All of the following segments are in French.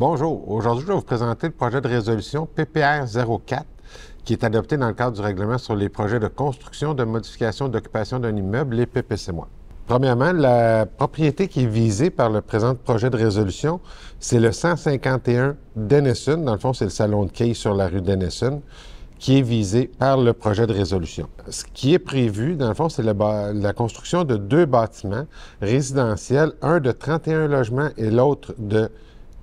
Bonjour, aujourd'hui je vais vous présenter le projet de résolution PPR 04 qui est adopté dans le cadre du règlement sur les projets de construction, de modification, d'occupation d'un immeuble, les PPCMOI. Premièrement, la propriété qui est visée par le présent projet de résolution, c'est le 151 Denison. Dans le fond, c'est le salon de quai sur la rue Denison qui est visé par le projet de résolution. Ce qui est prévu, dans le fond, c'est la construction de deux bâtiments résidentiels, un de 31 logements et l'autre de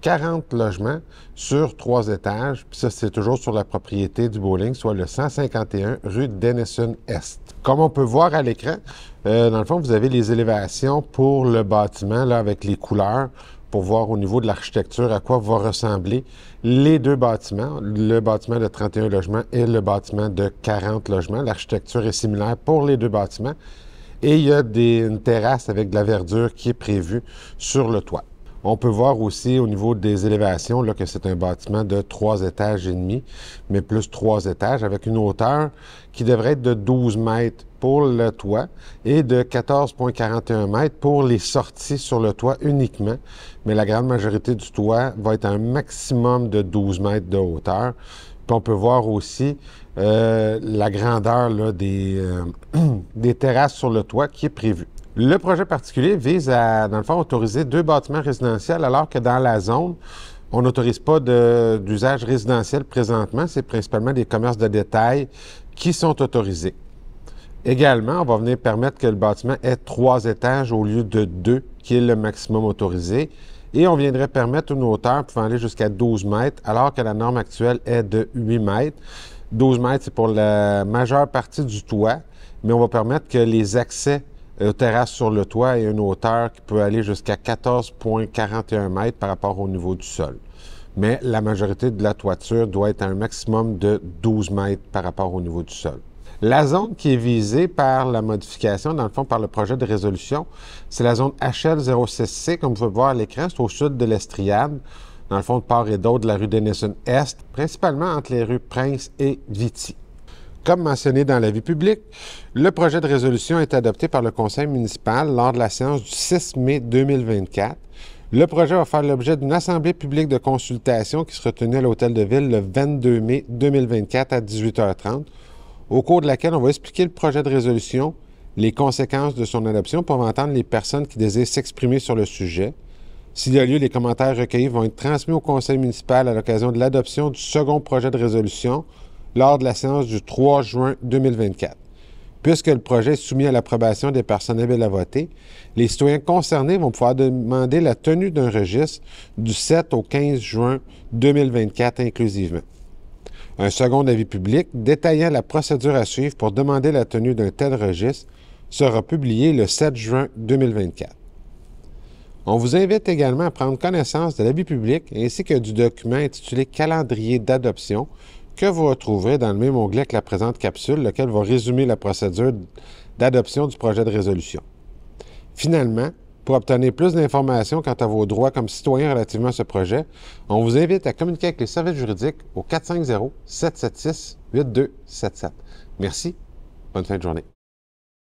40 logements sur 3 étages. Puis ça, c'est toujours sur la propriété du bowling, soit le 151 rue Denison-Est. Comme on peut voir à l'écran, dans le fond, vous avez les élévations pour le bâtiment, là, avec les couleurs, pour voir au niveau de l'architecture à quoi va ressembler les deux bâtiments, le bâtiment de 31 logements et le bâtiment de 40 logements. L'architecture est similaire pour les deux bâtiments. Et il y a une terrasse avec de la verdure qui est prévue sur le toit. On peut voir aussi au niveau des élévations là, que c'est un bâtiment de 3 étages et demi, mais plus 3 étages, avec une hauteur qui devrait être de 12 mètres pour le toit et de 14,41 mètres pour les sorties sur le toit uniquement. Mais la grande majorité du toit va être à un maximum de 12 mètres de hauteur. Puis on peut voir aussi la grandeur là, des terrasses sur le toit qui est prévue. Le projet particulier vise à, dans le fond, autoriser 2 bâtiments résidentiels, alors que dans la zone, on n'autorise pas d'usage résidentiel présentement. C'est principalement des commerces de détail qui sont autorisés. Également, on va venir permettre que le bâtiment ait 3 étages au lieu de 2, qui est le maximum autorisé. Et on viendrait permettre une hauteur pouvant aller jusqu'à 12 mètres, alors que la norme actuelle est de 8 mètres. 12 mètres, c'est pour la majeure partie du toit, mais on va permettre que les accès aux terrasses sur le toit aient une hauteur qui peut aller jusqu'à 14,41 mètres par rapport au niveau du sol. Mais la majorité de la toiture doit être à un maximum de 12 mètres par rapport au niveau du sol. La zone qui est visée par la modification, dans le fond, par le projet de résolution, c'est la zone HL06C, comme vous pouvez voir à l'écran, c'est au sud de l'Estriade, dans le fond de part et d'autre de la rue Denison-Est, principalement entre les rues Prince et Viti. Comme mentionné dans l'avis public, le projet de résolution est adopté par le conseil municipal lors de la séance du 6 mai 2024. Le projet va faire l'objet d'une assemblée publique de consultation qui sera tenue à l'Hôtel de Ville le 22 mai 2024 à 18h30, au cours de laquelle on va expliquer le projet de résolution, les conséquences de son adoption pour entendre les personnes qui désirent s'exprimer sur le sujet. S'il y a lieu, les commentaires recueillis vont être transmis au conseil municipal à l'occasion de l'adoption du second projet de résolution lors de la séance du 3 juin 2024. Puisque le projet est soumis à l'approbation des personnes habiles à voter, les citoyens concernés vont pouvoir demander la tenue d'un registre du 7 au 15 juin 2024 inclusivement. Un second avis public détaillant la procédure à suivre pour demander la tenue d'un tel registre sera publié le 7 juin 2024. On vous invite également à prendre connaissance de l'avis public ainsi que du document intitulé « Calendrier d'adoption » que vous retrouverez dans le même onglet que la présente capsule, lequel va résumer la procédure d'adoption du projet de résolution. Finalement, pour obtenir plus d'informations quant à vos droits comme citoyen relativement à ce projet, on vous invite à communiquer avec les services juridiques au 450-776-8277. Merci, bonne fin de journée.